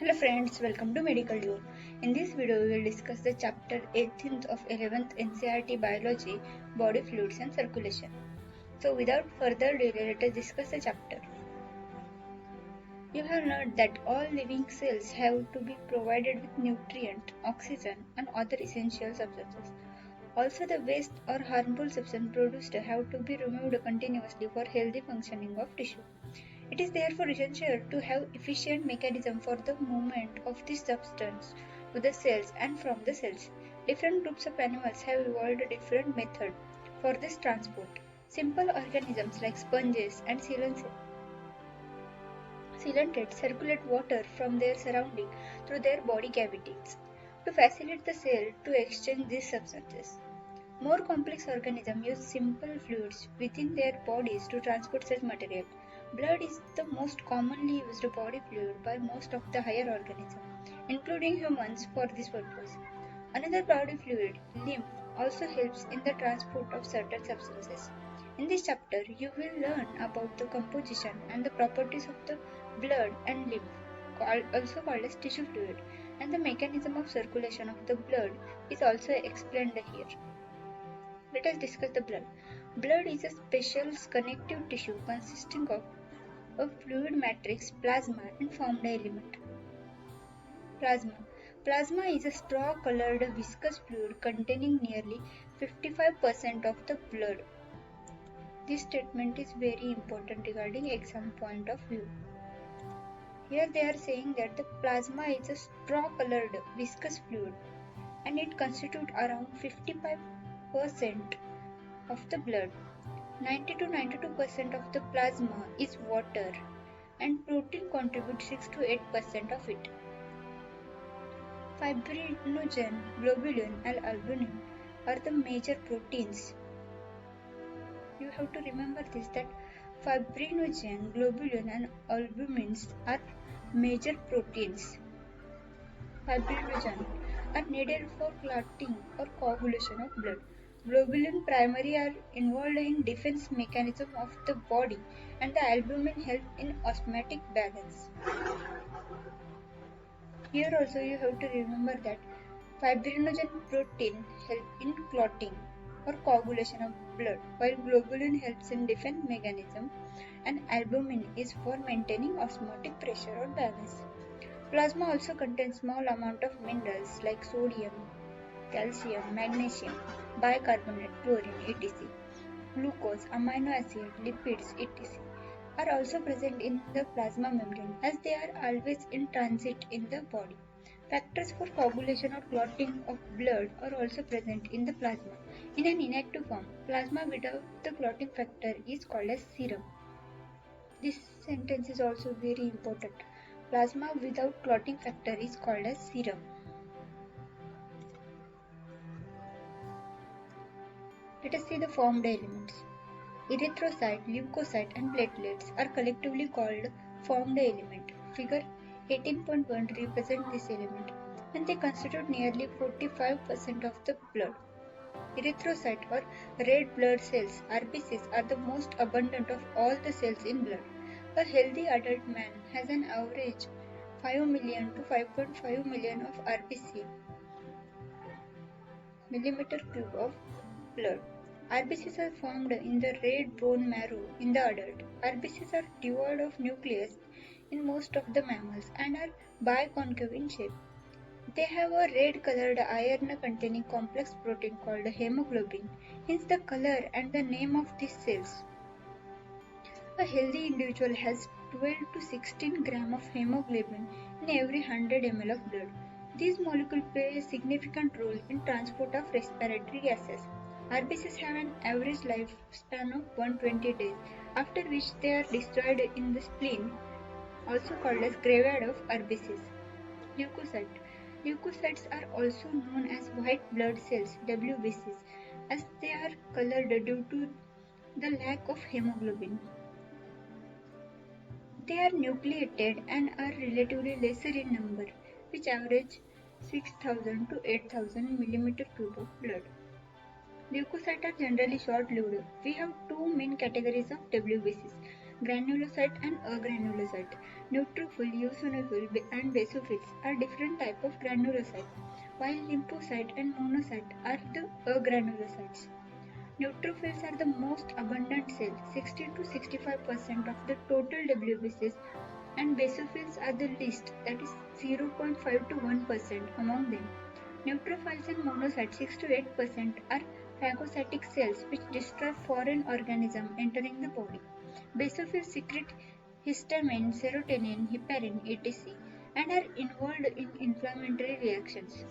Hello friends, welcome to Medical Duo. In this video, we will discuss the chapter 18th of 11th NCERT Biology, Body Fluids and Circulation. So without further delay, let us discuss the chapter. You have learned that all living cells have to be provided with nutrient, oxygen and other essential substances. Also, the waste or harmful substance produced have to be removed continuously for healthy functioning of tissue. It is therefore essential to have efficient mechanism for the movement of this substance to the cells and from the cells. Different groups of animals have evolved a different method for this transport. Simple organisms like sponges and coelacanths circulate water from their surrounding through their body cavities to facilitate the cell to exchange these substances. More complex organisms use simple fluids within their bodies to transport such material. Blood is the most commonly used body fluid by most of the higher organisms, including humans, for this purpose. Another body fluid, lymph, also helps in the transport of certain substances. In this chapter, you will learn about the composition and the properties of the blood and lymph, also called as tissue fluid, and the mechanism of circulation of the blood is also explained here. Let us discuss the blood. Blood is a special connective tissue consisting of a fluid matrix, plasma, and formed element. Plasma is a straw-colored viscous fluid containing nearly 55% of the blood. This statement is very important regarding exam point of view. Here they are saying that the plasma is a straw-colored viscous fluid and it constitutes around 55% of the blood. 90 to 92% of the plasma is water and protein contributes 6 to 8% of it. Fibrinogen, globulin and albumin are the major proteins. You have to remember this, that fibrinogen, globulin and albumins are major proteins. Fibrinogen are needed for clotting or coagulation of blood. Globulin primarily are involved in defense mechanism of the body and the albumin help in osmotic balance. Here also you have to remember that fibrinogen protein help in clotting or coagulation of blood, while globulin helps in defense mechanism and albumin is for maintaining osmotic pressure or balance. Plasma also contains small amount of minerals like sodium, calcium, magnesium, bicarbonate, chlorine, etc. Glucose, amino acid, lipids, etc. are also present in the plasma membrane as they are always in transit in the body. Factors for coagulation or clotting of blood are also present in the plasma. In an inactive form, plasma without the clotting factor is called as serum. This sentence is also very important. Plasma without clotting factor is called as serum. Let us see the formed elements. Erythrocyte, leukocyte and platelets are collectively called formed element. Figure 18.1 represents this element and they constitute nearly 45% of the blood. Erythrocyte or red blood cells (RBCs) are the most abundant of all the cells in blood. A healthy adult man has an average 5 million to 5.5 million of RBC millimeter cube of blood. RBCs are formed in the red bone marrow in the adult. RBCs are devoid of nucleus in most of the mammals and are biconcave in shape. They have a red-colored iron-containing complex protein called hemoglobin, hence the color and the name of these cells. A healthy individual has 12 to 16 grams of hemoglobin in every 100 ml of blood. These molecules play a significant role in transport of respiratory gases. RBCs have an average lifespan of 120 days, after which they are destroyed in the spleen, also called as graveyard of RBCs. Leukocyte. Leukocytes are also known as white blood cells (WBCs) as they are colored due to the lack of hemoglobin. They are nucleated and are relatively lesser in number, which average 6,000 to 8,000 millimeter cube of blood. Leukocytes are generally short-lived. We have two main categories of WBCs. granulocyte and agranulocyte. Neutrophil, eosinophil, and basophils are different types of granulocyte, while lymphocyte and monocyte are the agranulocytes. Neutrophils are the most abundant cells, 60 to 65% of the total WBCs, and basophils are the least, that is 0.5 to 1% among them. Neutrophils and monocytes, 6 to 8%, are phagocytic cells which destroy foreign organisms entering the body. Basophils secrete histamine, serotonin, heparin, etc., and are involved in inflammatory reactions.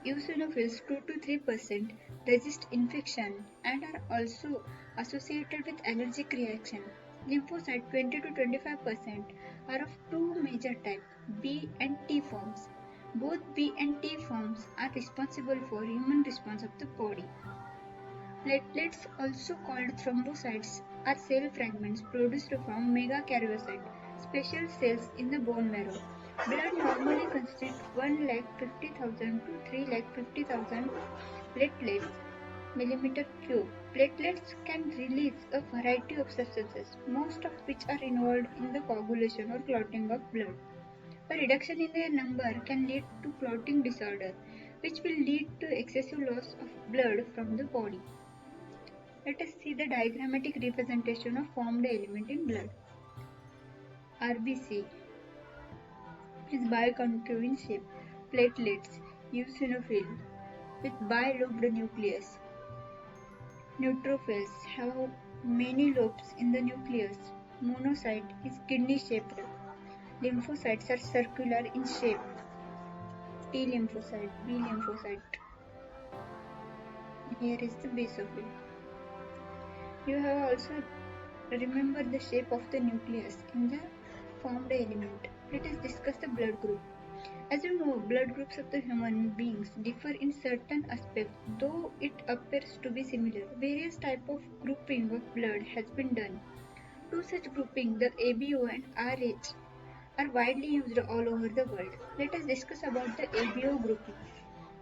Eosinophils 2 to 3% resist infection and are also associated with allergic reaction. Lymphocytes 20 to 25% are of two major types, B and T forms. Both B and T forms are responsible for immune response of the body. Platelets, also called thrombocytes, are cell fragments produced from megakaryocytes, special cells in the bone marrow. Blood normally consists 1,50,000 to 3,50,000 platelets millimeter cube. Platelets can release a variety of substances, most of which are involved in the coagulation or clotting of blood. A reduction in their number can lead to clotting disorder, which will lead to excessive loss of blood from the body. Let us see the diagrammatic representation of formed element in blood. RBC is biconcave in shape. Platelets, eosinophil with bilobed nucleus. Neutrophils have many lobes in the nucleus. Monocyte is kidney shaped. Lymphocytes are circular in shape. T lymphocyte, B lymphocyte. Here is the basophil. You have also remember the shape of the nucleus in the formed element. Let us discuss the blood group. As you know, blood groups of the human beings differ in certain aspects, though it appears to be similar. Various types of grouping of blood has been done. Two such groupings, the ABO and RH, are widely used all over the world. Let us discuss about the ABO grouping.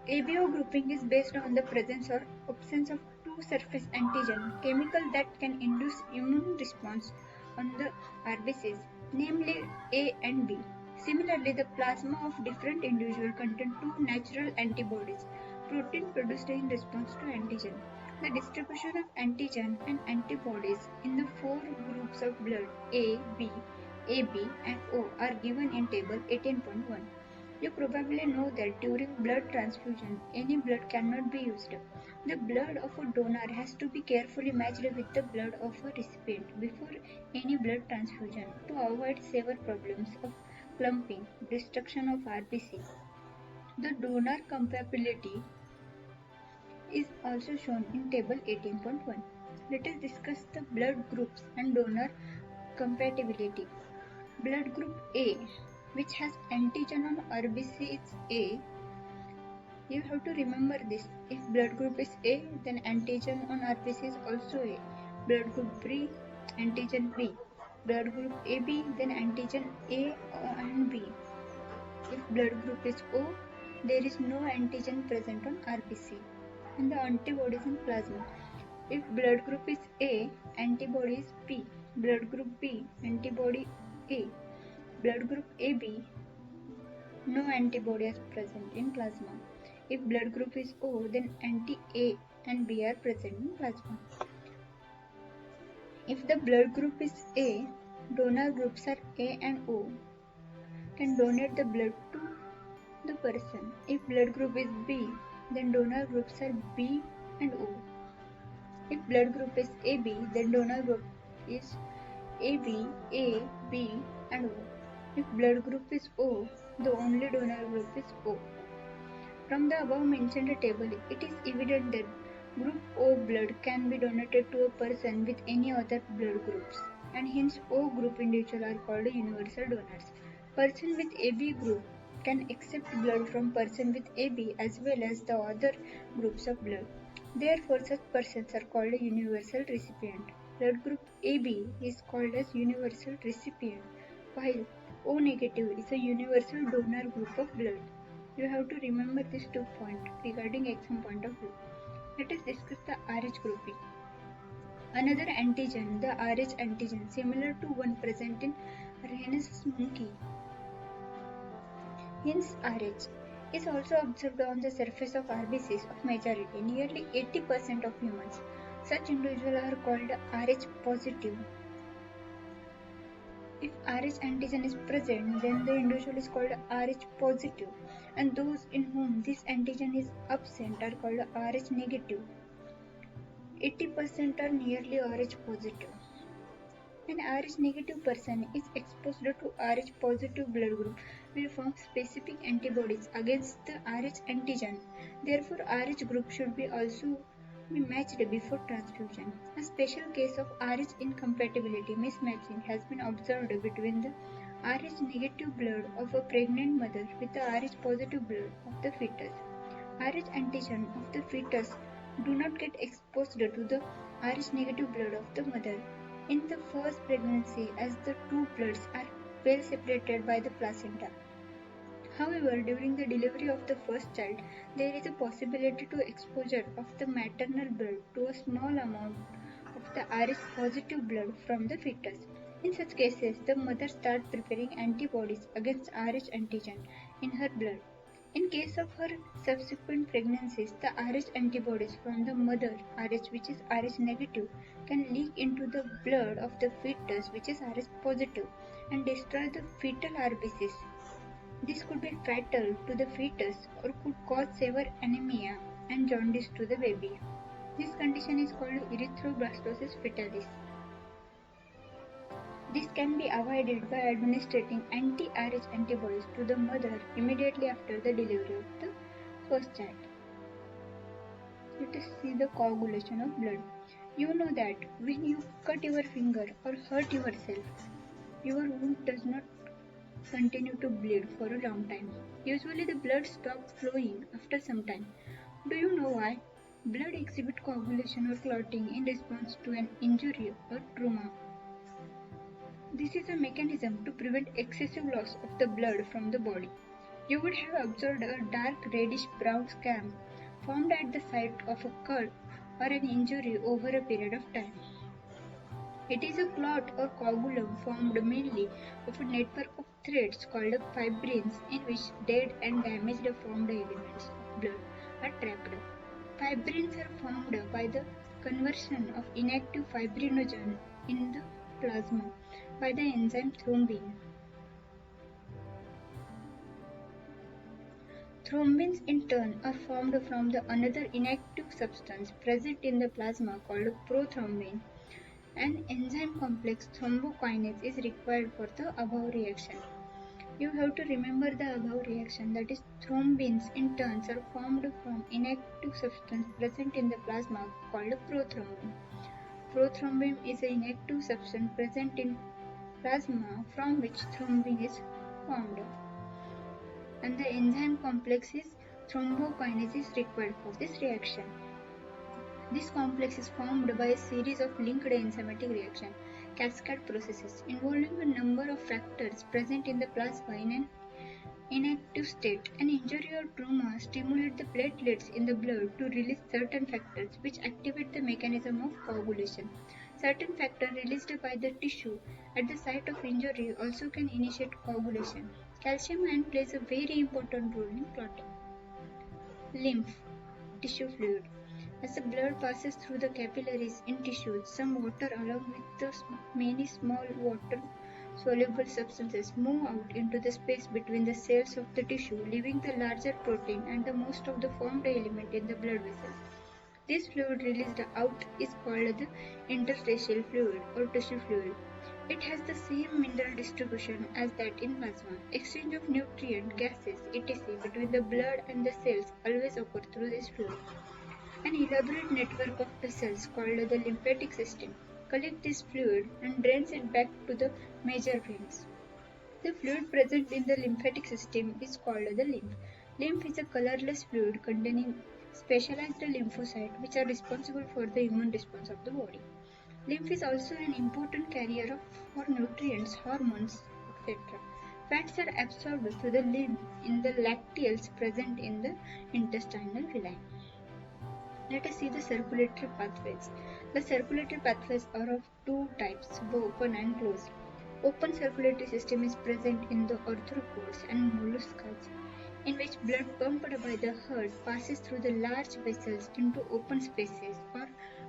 ABO grouping is based on the presence or absence of two surface antigen chemical that can induce immune response on the RBCs, namely A and B. Similarly, the plasma of different individuals contain two natural antibodies, protein produced in response to antigen. The distribution of antigen and antibodies in the four groups of blood A, B, AB, and O are given in table 18.1. You probably know that during blood transfusion, any blood cannot be used. The blood of a donor has to be carefully matched with the blood of a recipient before any blood transfusion to avoid severe problems of clumping, destruction of RBC. The donor compatibility is also shown in table 18.1. Let us discuss the blood groups and donor compatibility. Blood group A, which has antigen on RBC is A. You have to remember this. If blood group is A, then antigen on RBC is also A. Blood group B, antigen B. Blood group AB, then antigen A and B. If blood group is O, there is no antigen present on RBC. And the antibodies in plasma. If blood group is A, antibody is P. Blood group B, antibody A. Blood group AB, no antibody is present in plasma. If blood group is O, then anti-A and B are present in plasma. If the blood group is A, donor groups are A and O can donate the blood to the person. If blood group is B, then donor groups are B and O. If blood group is AB, then donor group is AB, A, B and O. If blood group is O, the only donor group is O. From the above mentioned table, it is evident that group O blood can be donated to a person with any other blood groups, and hence O group individuals are called universal donors. Person with AB group can accept blood from person with AB as well as the other groups of blood. Therefore, such persons are called a universal recipient. Blood group AB is called as universal recipient, while O negative is a universal donor group of blood. You have to remember these 2 points regarding exam point of view. Let us discuss the RH grouping. Another antigen, the Rh antigen, similar to one present in rhesus monkey, hence Rh, is also observed on the surface of RBCs of majority, nearly 80% of humans. Such individuals are called Rh positive. If Rh antigen is present, then the individual is called Rh positive, and those in whom this antigen is absent are called Rh negative. 80% are nearly Rh positive. An Rh negative person is exposed to Rh positive blood group will form specific antibodies against the Rh antigen. Therefore, Rh group should be also be matched before transfusion. A special case of Rh incompatibility mismatching has been observed between the Rh negative blood of a pregnant mother with the Rh positive blood of the fetus. Rh antigen of the fetus do not get exposed to the Rh negative blood of the mother in the first pregnancy as the two bloods are well separated by the placenta. However, during the delivery of the first child, there is a possibility to exposure of the maternal blood to a small amount of the Rh positive blood from the fetus. In such cases, the mother starts preparing antibodies against Rh antigen in her blood. In case of her subsequent pregnancies, the Rh antibodies from the mother Rh, which is Rh negative, can leak into the blood of the fetus, which is Rh positive, and destroy the fetal RBCs. This could be fatal to the fetus or could cause severe anemia and jaundice to the baby. This condition is called erythroblastosis fetalis. This can be avoided by administering anti-Rh antibodies to the mother immediately after the delivery of the first child. Let us see the coagulation of blood. You know that when you cut your finger or hurt yourself, your wound does not continue to bleed for a long time. Usually the blood stops flowing after some time. Do you know why? Blood exhibits coagulation or clotting in response to an injury or trauma. This is a mechanism to prevent excessive loss of the blood from the body. You would have observed a dark reddish brown scab formed at the site of a cut or an injury over a period of time. It is a clot or coagulum formed mainly of a network of threads called fibrins in which dead and damaged formed elements of blood are trapped. Fibrins are formed by the conversion of inactive fibrinogen in the plasma by the enzyme thrombin. Thrombins in turn are formed from the another inactive substance present in the plasma called prothrombin. An enzyme complex thrombokinase is required for the above reaction. You have to remember the above reaction, that is thrombins in turn are formed from inactive substance present in the plasma called prothrombin. Prothrombin is an inactive substance present in plasma from which thrombin is formed, and the enzyme complex is thrombokinase is required for this reaction. This complex is formed by a series of linked enzymatic reaction cascade processes involving a number of factors present in the plasma in an inactive state. An injury or trauma stimulates the platelets in the blood to release certain factors which activate the mechanism of coagulation. Certain factors released by the tissue at the site of injury also can initiate coagulation. Calcium ion plays a very important role in clotting. Lymph tissue fluid. As the blood passes through the capillaries in tissues, some water along with the many small water-soluble substances move out into the space between the cells of the tissue, leaving the larger protein and the most of the formed element in the blood vessels. This fluid released out is called the interstitial fluid or tissue fluid. It has the same mineral distribution as that in plasma. Exchange of nutrient, gases, etc. between the blood and the cells always occur through this fluid. An elaborate network of vessels called the lymphatic system collect this fluid and drains it back to the major veins. The fluid present in the lymphatic system is called the lymph. Lymph is a colorless fluid containing specialized lymphocytes which are responsible for the immune response of the body. Lymph is also an important carrier for nutrients, hormones, etc. Fats are absorbed through the lymph in the lacteals present in the intestinal villi. Let us see the circulatory pathways. The circulatory pathways are of two types, open and closed. Open circulatory system is present in the arthropods and molluscs, in which blood pumped by the heart passes through the large vessels into open spaces or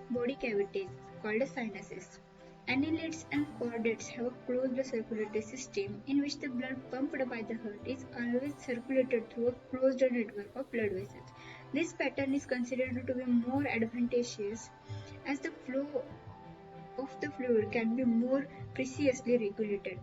body cavities called sinuses. Annelids and chordates have a closed circulatory system in which the blood pumped by the heart is always circulated through a closed network of blood vessels. This pattern is considered to be more advantageous as the flow of the fluid can be more precisely regulated.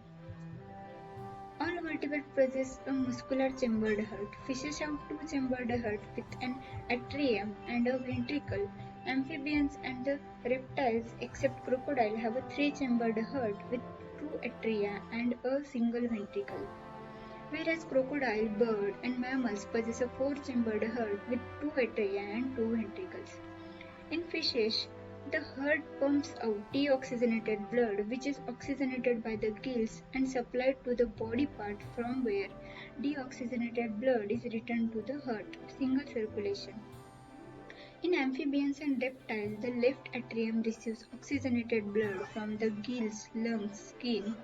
All vertebrates possess a muscular chambered heart. Fishes have two chambered hearts with an atrium and a ventricle. Amphibians and the reptiles, except crocodile, have a three-chambered heart with two atria and a single ventricle. Whereas crocodile, bird, and mammals possess a four-chambered heart with two atria and two ventricles. In fishes, the heart pumps out deoxygenated blood which is oxygenated by the gills and supplied to the body part from where deoxygenated blood is returned to the heart, single circulation. In amphibians and reptiles, the left atrium receives oxygenated blood from the gills, lungs, skin,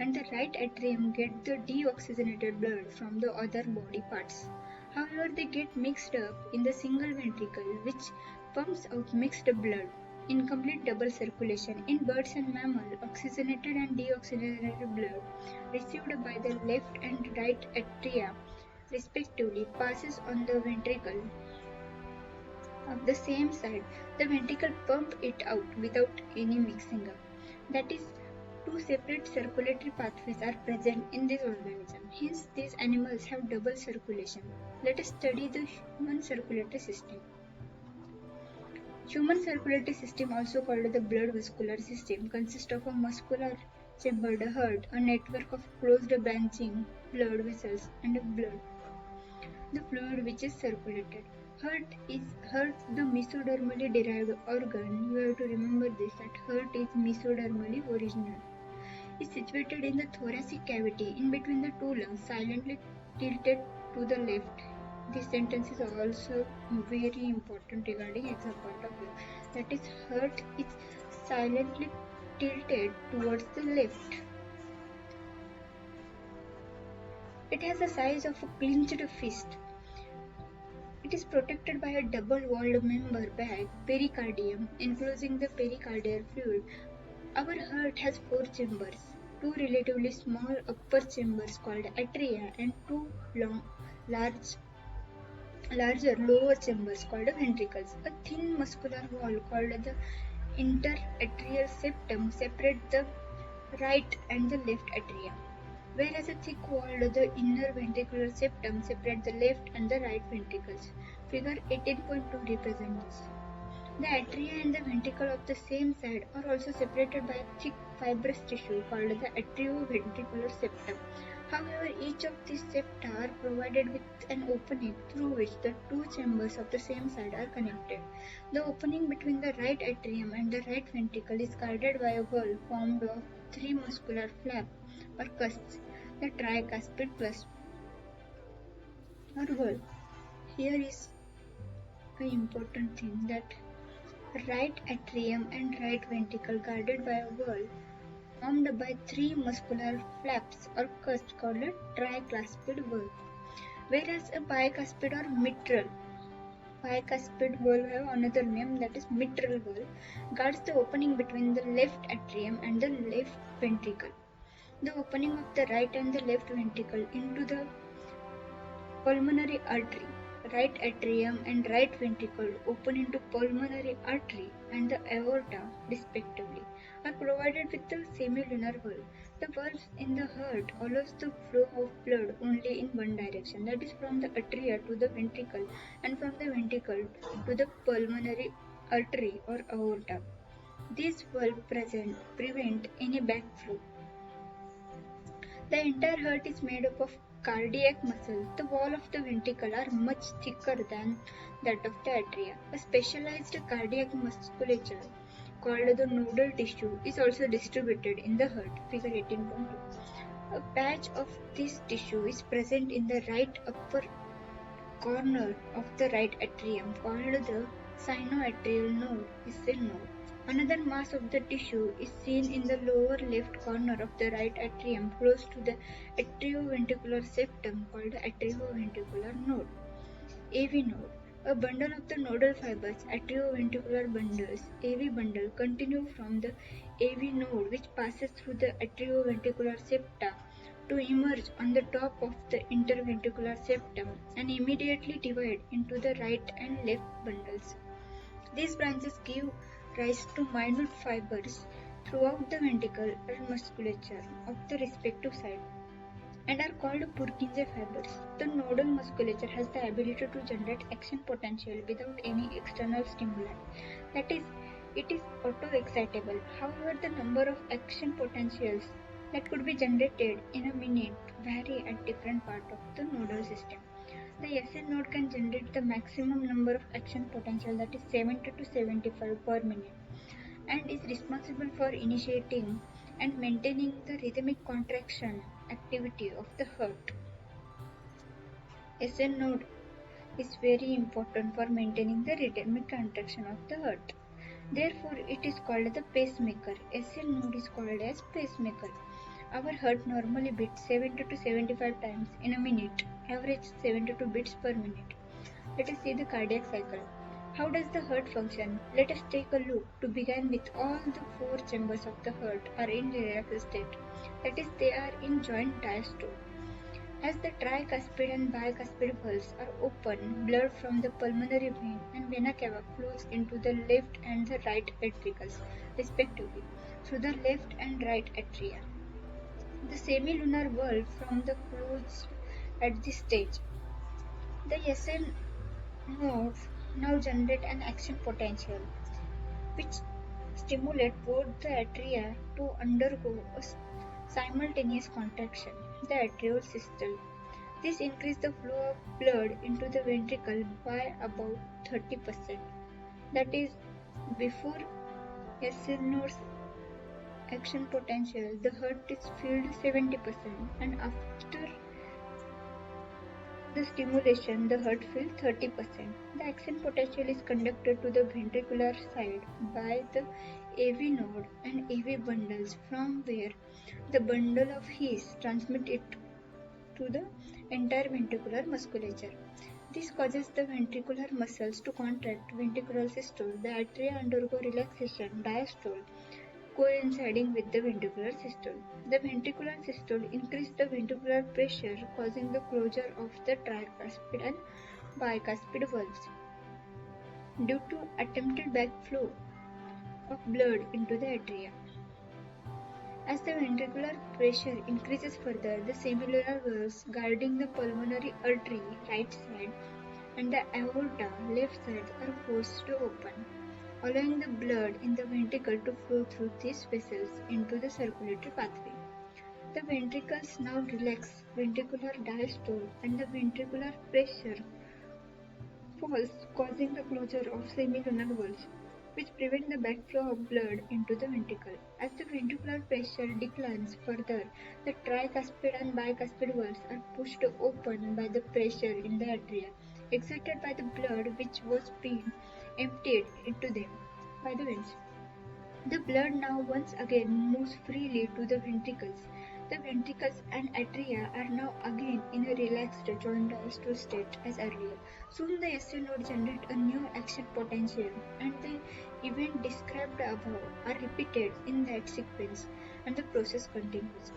and the right atrium gets the deoxygenated blood from the other body parts. However, they get mixed up in the single ventricle, which pumps out mixed blood. Incomplete double circulation. In birds and mammals, oxygenated and deoxygenated blood received by the left and right atria, respectively, passes on the ventricle of the same side. The ventricle pumps it out without any mixing up. That is, two separate circulatory pathways are present in this organism. Hence, these animals have double circulation. Let us study the human circulatory system. Human circulatory system, also called the blood vascular system, consists of a muscular chambered heart, a network of closed branching blood vessels, and blood, the fluid which is circulated. Heart, the mesodermally derived organ. You have to remember this, that heart is mesodermally original. Is situated in the thoracic cavity in between the two lungs, silently tilted to the left. This sentence is also very important regarding exam point of view. That is, heart is silently tilted towards the left. It has the size of a clenched fist. It is protected by a double-walled member bag, pericardium, enclosing the pericardial fluid. Our heart has four chambers, two relatively small upper chambers called atria and two larger lower chambers called ventricles. A thin muscular wall called the interatrial septum separates the right and the left atria, whereas a thick walled the inner ventricular septum separates the left and the right ventricles. Figure 18.2 represents this. The atria and the ventricle of the same side are also separated by a thick fibrous tissue called the atrioventricular septum. However, each of these septa are provided with an opening through which the two chambers of the same side are connected. The opening between the right atrium and the right ventricle is guarded by a wall formed of three muscular flaps or cusps, the tricuspid cusp or wall. Here is an important thing, that right atrium and right ventricle guarded by a wall formed by three muscular flaps or cusps called a tricuspid wall, whereas a bicuspid or mitral wall have another name, that is mitral wall, guards the opening between the left atrium and the left ventricle. The opening of the right and the left ventricle into the pulmonary artery, right atrium and right ventricle open into pulmonary artery and the aorta respectively, are provided with the semilunar valve. The valve in the heart allows the flow of blood only in one direction, that is from the atria to the ventricle and from the ventricle to the pulmonary artery or aorta. These valves prevent any backflow. The entire heart is made up of cardiac muscle. The wall of the ventricle are much thicker than that of the atria. A specialized cardiac musculature called the nodal tissue is also distributed in the heart. Figure 18.2. A patch of this tissue is present in the right upper corner of the right atrium called the sinoatrial node, is a node. Another mass of the tissue is seen in the lower left corner of the right atrium close to the atrioventricular septum called the atrioventricular node. AV node. A bundle of the nodal fibers, atrioventricular bundles, AV bundle, continue from the AV node which passes through the atrioventricular septa to emerge on the top of the interventricular septum and immediately divide into the right and left bundles. These branches give rise to minute fibers throughout the ventricle and musculature of the respective side and are called Purkinje fibers. The nodal musculature has the ability to generate action potential without any external stimuli. That is, it is auto-excitable. However, the number of action potentials that could be generated in a minute vary at different parts of the nodal system. The SN node can generate the maximum number of action potential, that is 70 to 75 per minute, and is responsible for initiating and maintaining the rhythmic contraction activity of the heart. SN node is very important for maintaining the rhythmic contraction of the heart. Therefore, it is called the pacemaker. SN node is called as pacemaker. Our heart normally beats 70 to 75 times in a minute, average 72 beats per minute. Let us see the cardiac cycle. How does the heart function? Let us take a look. To begin with, all the four chambers of the heart are in relaxed state. That is, they are in joint diastole. As the tricuspid and bicuspid valves are open, blood from the pulmonary vein and vena cava flows into the left and the right ventricles, respectively, through the left and right atria. The semilunar valve from the closed at this stage. The SN nodes now generate an action potential, which stimulate both the atria to undergo a simultaneous contraction, the atrial systole. This increases the flow of blood into the ventricle by about 30%. That is, before SN nodes action potential, the heart is filled 70%, and after the stimulation, the heart fills 30%. The action potential is conducted to the ventricular side by the AV node and AV bundles, from where the bundle of His transmit it to the entire ventricular musculature. This causes the ventricular muscles to contract, ventricular systole. The atria undergo relaxation, diastole, coinciding with the ventricular systole. The ventricular systole increases the ventricular pressure, causing the closure of the tricuspid and bicuspid valves. Due to attempted backflow of blood into the atria. As the ventricular pressure increases further, the semilunar valves guarding the pulmonary artery right side and the aorta left side are forced to open, allowing the blood in the ventricle to flow through these vessels into the circulatory pathway. The ventricles now relax, ventricular diastole and the ventricular pressure falls, causing the closure of semilunar valves, which prevent the backflow of blood into the ventricle. As the ventricular pressure declines further, the tricuspid and bicuspid valves are pushed open by the pressure in the atria, exerted by the blood which was being emptied into them by the veins. The blood now once again moves freely to the ventricles. The ventricles and atria are now again in a relaxed joint diastole state as earlier. Soon the SN node generate a new action potential, and the event described above are repeated in that sequence, and the process continues.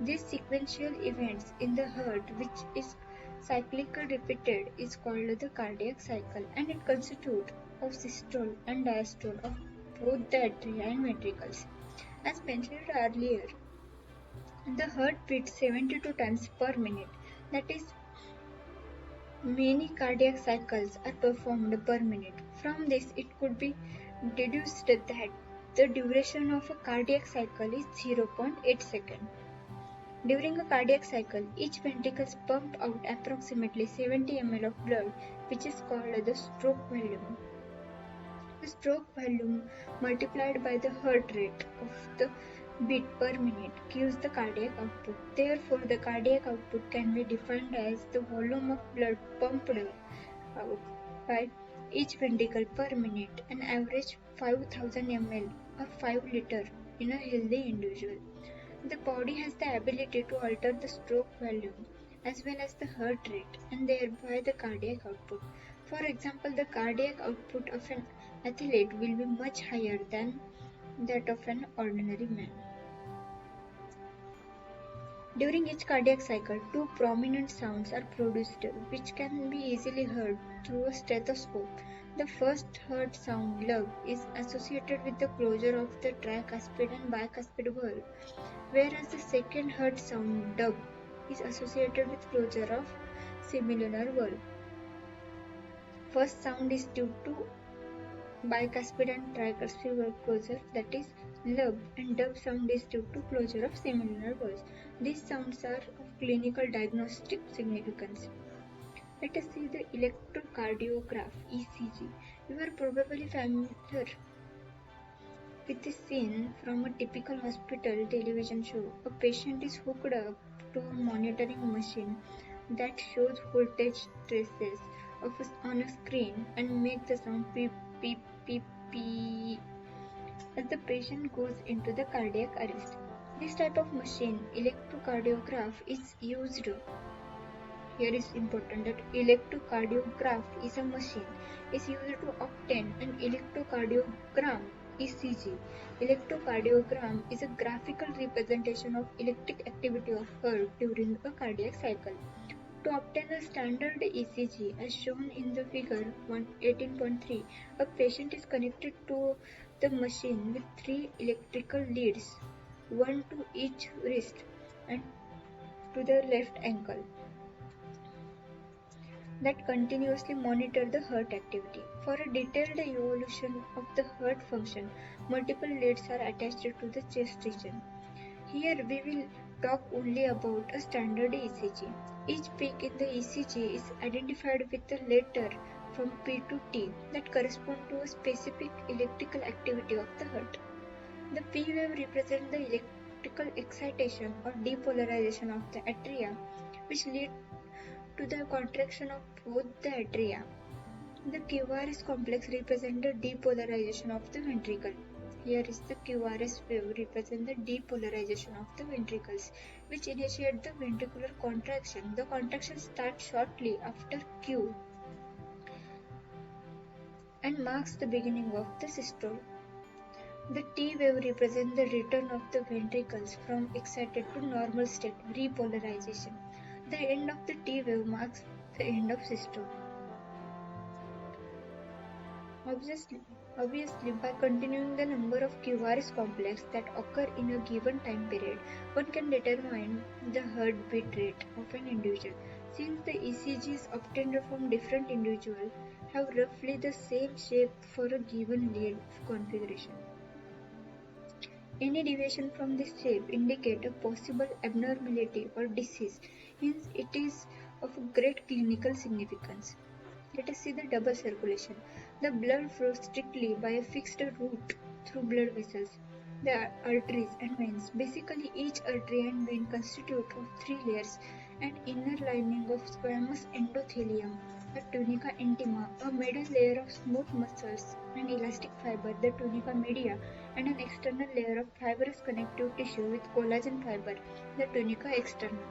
These sequential events in the heart, which is cyclical repeated, is called the cardiac cycle, and it constitutes of systole and diastole of both the atria and ventricles. As mentioned earlier, the heart beats 72 times per minute. That is, many cardiac cycles are performed per minute. From this, it could be deduced that the duration of a cardiac cycle is 0.8 seconds. During a cardiac cycle, each ventricle pumps out approximately 70 ml of blood, which is called the stroke volume. The stroke volume multiplied by the heart rate of the beat per minute gives the cardiac output. Therefore, the cardiac output can be defined as the volume of blood pumped out by each ventricle per minute, an average 5000 ml or 5 liter in a healthy individual. The body has the ability to alter the stroke volume as well as the heart rate and thereby the cardiac output. For example, the cardiac output of an athlete will be much higher than that of an ordinary man. During each cardiac cycle, two prominent sounds are produced which can be easily heard through a stethoscope. The first heard sound, lug, is associated with the closure of the tricuspid and bicuspid valve, whereas the second heard sound, dub, is associated with closure of semilunar valve. First sound is due to bicuspid and tricuspid valve closure, that is lub, and dub sound is due to closure of semilunar valves. These sounds are of clinical diagnostic significance. Let us see the electrocardiograph (ECG). You are probably familiar with this scene from a typical hospital television show. A patient is hooked up to a monitoring machine that shows voltage traces on a screen and makes the sound beep beep beep beep as the patient goes into the cardiac arrest. This type of machine, electrocardiograph, is used. Here is important that electrocardiograph is a machine is used to obtain an electrocardiogram ECG. Electrocardiogram is a graphical representation of electric activity of heart during a cardiac cycle. To obtain a standard ECG as shown in the figure 18.3, a patient is connected to the machine with three electrical leads, one to each wrist and to the left ankle, that continuously monitor the heart activity. For a detailed evaluation of the heart function, multiple leads are attached to the chest region. Here we will talk only about a standard ECG. Each peak in the ECG is identified with a letter from P to T that correspond to a specific electrical activity of the heart. The P wave represents the electrical excitation or depolarization of the atria, which lead to the contraction of both the atria. The QRS complex represents the depolarization of the ventricle. Here is the QRS wave represent the depolarization of the ventricles, which initiate the ventricular contraction. The contraction starts shortly after Q and marks the beginning of the systole. The T wave represents the return of the ventricles from excited to normal state, repolarization. The end of the T wave marks the end of systole. Obviously, by continuing the number of QRS complex that occur in a given time period, one can determine the heartbeat rate of an individual. Since the ECGs obtained from different individuals have roughly the same shape for a given lead configuration, any deviation from this shape indicates a possible abnormality or disease, hence it is of great clinical significance. Let us see the double circulation. The blood flows strictly by a fixed route through blood vessels, the arteries and veins. Basically, each artery and vein constitute of three layers: an inner lining of squamous endothelium, the tunica intima, a middle layer of smooth muscles and elastic fiber, the tunica media, and an external layer of fibrous connective tissue with collagen fiber, the tunica externa.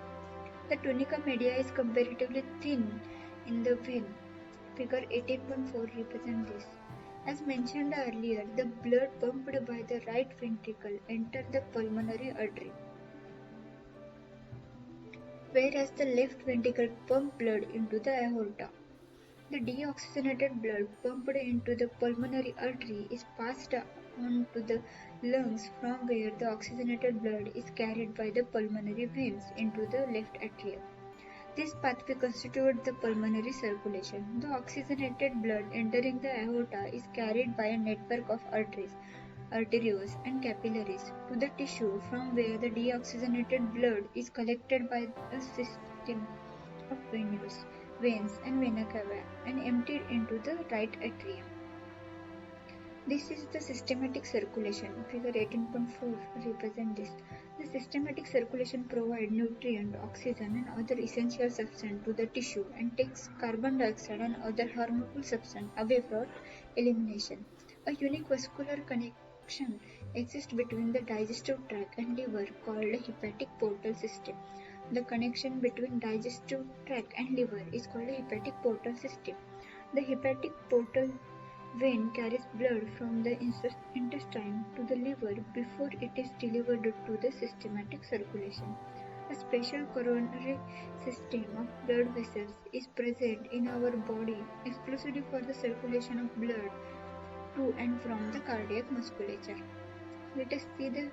The tunica media is comparatively thin in the vein. Figure 18.4 represents this. As mentioned earlier, the blood pumped by the right ventricle enters the pulmonary artery, whereas the left ventricle pumps blood into the aorta. The deoxygenated blood pumped into the pulmonary artery is passed on to the lungs, from where the oxygenated blood is carried by the pulmonary veins into the left atrium. This pathway constitutes the pulmonary circulation. The oxygenated blood entering the aorta is carried by a network of arteries, arterioles, and capillaries to the tissue, from where the deoxygenated blood is collected by a system of veins and vena cava and emptied into the right atrium. This is the systematic circulation. Figure 18.4 represents this. The systematic circulation provides nutrient, oxygen and other essential substances to the tissue and takes carbon dioxide and other harmful substances away for elimination. A unique vascular connection exists between the digestive tract and liver called the hepatic portal system. The connection between digestive tract and liver is called the hepatic portal system. The hepatic portal vein carries blood from the intestine to the liver before it is delivered to the systematic circulation. A special coronary system of blood vessels is present in our body exclusively for the circulation of blood to and from the cardiac musculature. Let us see the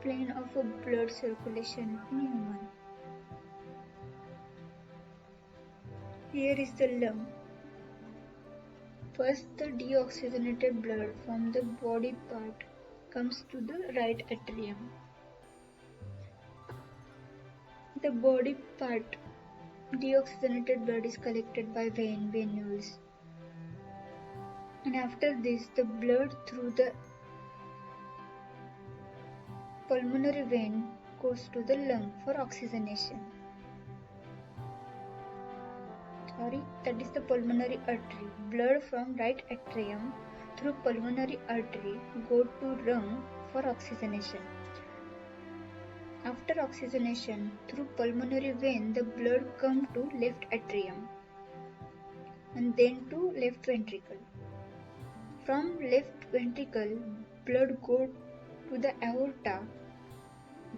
plane of a blood circulation in human. Here is the lung. First, the deoxygenated blood from the body part comes to the right atrium. The body part deoxygenated blood is collected by venules. And after this, the blood through the pulmonary vein goes to the lung for oxygenation. That is the pulmonary artery. Blood from right atrium through pulmonary artery go to lung for oxygenation. After oxygenation through pulmonary vein, the blood comes to left atrium and then to left ventricle. From left ventricle, blood goes to the aorta,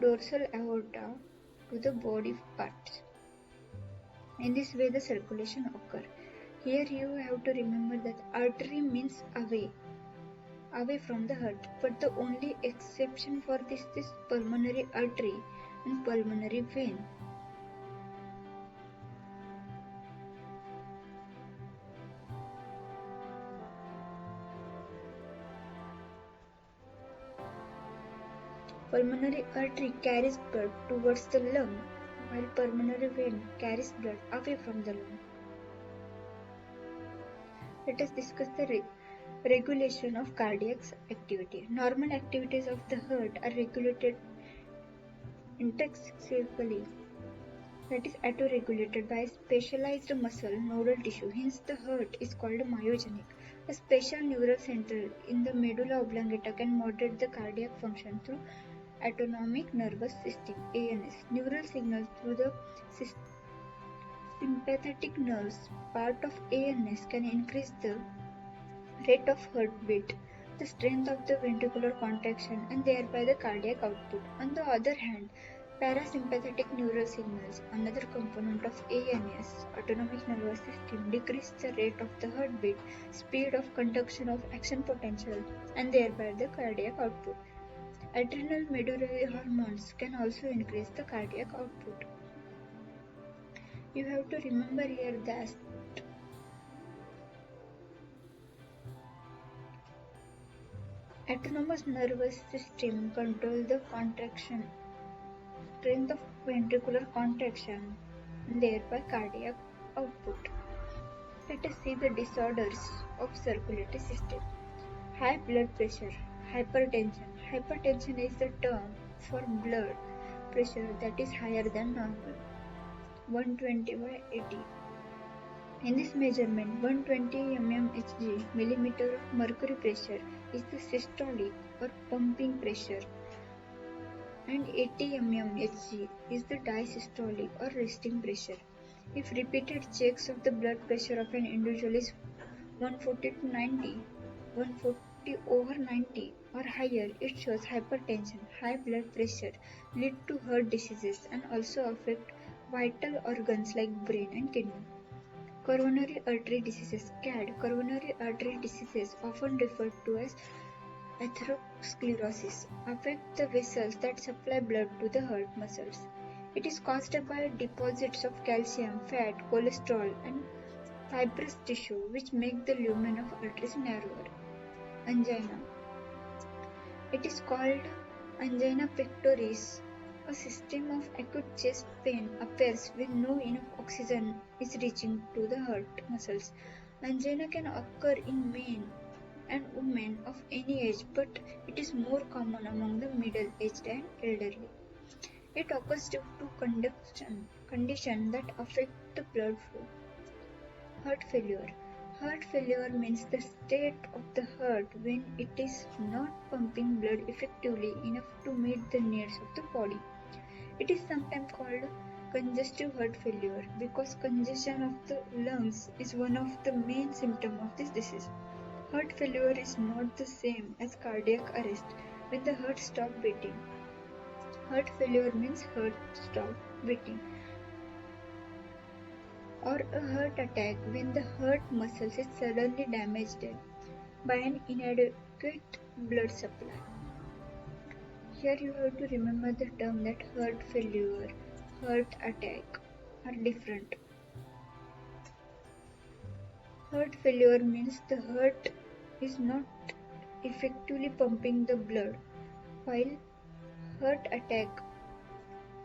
dorsal aorta, to the body parts. In this way the circulation occurs. Here you have to remember that artery means away from the heart, but the only exception for this is pulmonary artery and pulmonary vein. Pulmonary artery carries blood towards the lung, while pulmonary vein carries blood away from the lung. Let us discuss the regulation of cardiac activity. Normal activities of the heart are regulated intrinsically, that is autoregulated by a specialized muscle nodal tissue. Hence the heart is called myogenic. A special neural center in the medulla oblongata can moderate the cardiac function through autonomic nervous system ANS. Neural signals through the sympathetic nerves part of ANS can increase the rate of heartbeat, the strength of the ventricular contraction and thereby the cardiac output. On the other hand, parasympathetic neural signals, another component of ANS, autonomic nervous system, decrease the rate of the heartbeat, speed of conduction of action potential and thereby the cardiac output. Adrenal medullary hormones can also increase the cardiac output. You have to remember here that autonomous nervous system controls the contraction, strength of ventricular contraction, and thereby cardiac output. Let us see the disorders of circulatory system. High blood pressure, hypertension. Hypertension is the term for blood pressure that is higher than normal, 120/80. In this measurement, 120 mmHg millimeter of mercury pressure is the systolic or pumping pressure and 80 mmHg is the diastolic or resting pressure. If repeated checks of the blood pressure of an individual is 140 to 90, 140 over 90 or higher, it shows hypertension. High blood pressure lead to heart diseases and also affect vital organs like brain and kidney. Coronary artery diseases (CAD). Coronary artery diseases, often referred to as atherosclerosis, affect the vessels that supply blood to the heart muscles. It is caused by deposits of calcium, fat, cholesterol and fibrous tissue which make the lumen of arteries narrower. Angina. It is called angina pectoris. A system of acute chest pain appears when no enough oxygen is reaching to the heart muscles. Angina can occur in men and women of any age, but it is more common among the middle-aged and elderly. It occurs due to conditions that affect the blood flow. Heart failure. Heart failure means the state of the heart when it is not pumping blood effectively enough to meet the needs of the body. It is sometimes called congestive heart failure because congestion of the lungs is one of the main symptoms of this disease. Heart failure is not the same as cardiac arrest when the heart stops beating. Heart failure means heart stop beating, or a heart attack when the heart muscles is suddenly damaged by an inadequate blood supply. Here you have to remember the term that heart failure, heart attack are different. Heart failure means the heart is not effectively pumping the blood, while heart attack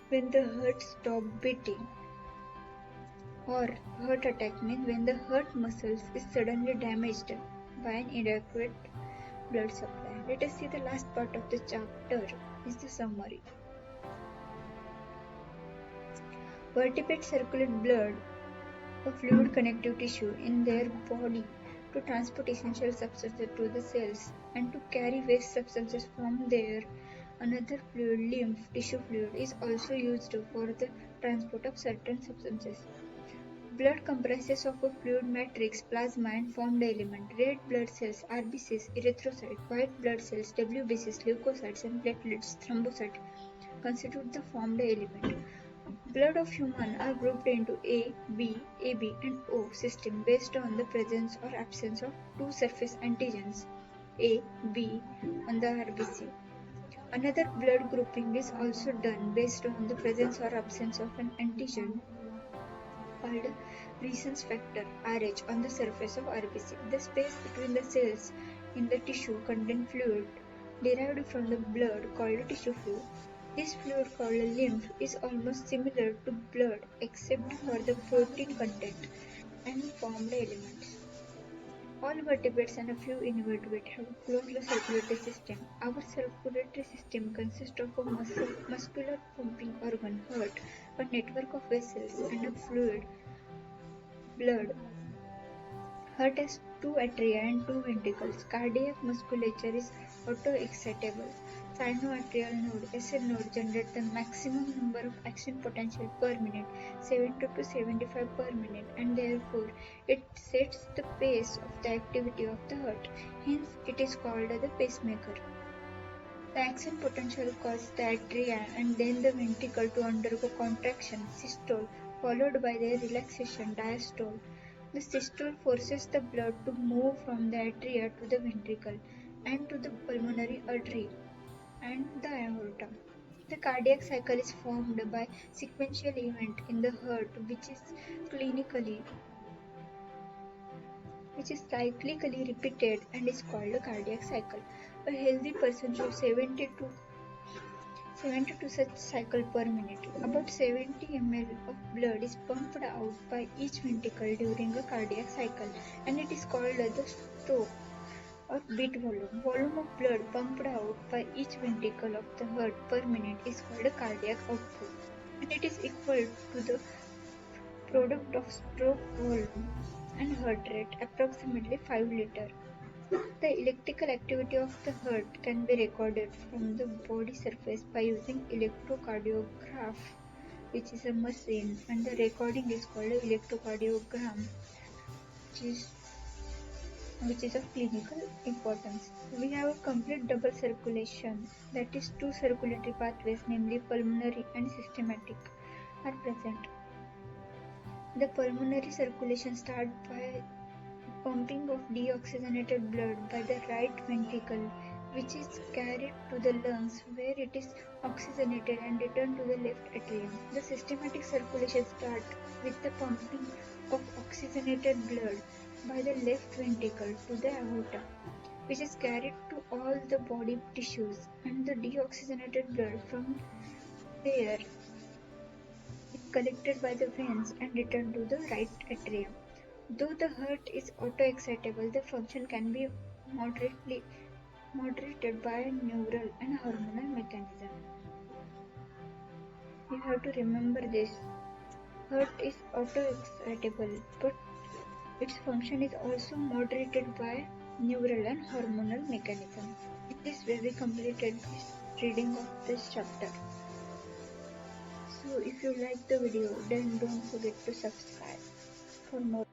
when the heart stops beating, or heart attack means when the heart muscles is suddenly damaged by an inadequate blood supply. Let us see the last part of the chapter is the summary. Vertebrates circulate blood, a fluid connective tissue in their body to transport essential substances to the cells and to carry waste substances from there. Another fluid, lymph tissue fluid, is also used for the transport of certain substances. Blood comprises of a fluid matrix, plasma and formed element. Red blood cells, RBCs, erythrocytes, white blood cells, WBCs, leukocytes and platelets, thrombocytes constitute the formed element. Blood of humans are grouped into A, B, AB and O system based on the presence or absence of two surface antigens A, B on the RBC. Another blood grouping is also done based on the presence or absence of an antigen called reasons factor Rh on the surface of RBC. The space between the cells in the tissue contains fluid derived from the blood called tissue fluid. This fluid called lymph is almost similar to blood except for the protein content and formed elements. All vertebrates and a few invertebrates have a closed circulatory system. Our circulatory system consists of a muscular pumping organ, heart, a network of vessels, and a fluid, blood. Heart has two atria and two ventricles. Cardiac musculature is autoexcitable. Sinoatrial node (SN node) generates the maximum number of action potential per minute, 70 to 75 per minute, and therefore it sets the pace of the activity of the heart. Hence, it is called the pacemaker. The action potential causes the atria and then the ventricle to undergo contraction, systole, followed by their relaxation, diastole. The systole forces the blood to move from the atria to the ventricle and to the pulmonary artery and the aorta. The cardiac cycle is formed by sequential event in the heart which is cyclically repeated and is called a cardiac cycle. A healthy person should 72 such cycle per minute. About 70 ml of blood is pumped out by each ventricle during a cardiac cycle, and it is called the stroke or beat volume. Volume of blood pumped out by each ventricle of the heart per minute is called a cardiac output, and it is equal to the product of stroke volume and heart rate, approximately 5 liters. The electrical activity of the heart can be recorded from the body surface by using electrocardiograph, which is a machine, and the recording is called electrocardiogram, which is of clinical importance. We have a complete double circulation, that is, two circulatory pathways, namely pulmonary and systematic, are present. The pulmonary circulation starts by pumping of deoxygenated blood by the right ventricle, which is carried to the lungs where it is oxygenated and returned to the left atrium. The systematic circulation starts with the pumping of oxygenated blood by the left ventricle to the aorta, which is carried to all the body tissues, and the deoxygenated blood from there is collected by the veins and returned to the right atrium. Though the heart is autoexcitable, the function can be moderated by neural and hormonal mechanism. You have to remember this. Heart is auto-excitable, but its function is also moderated by neural and hormonal mechanism. In this way, we completed this reading of this chapter. So if you like the video, then don't forget to subscribe for more.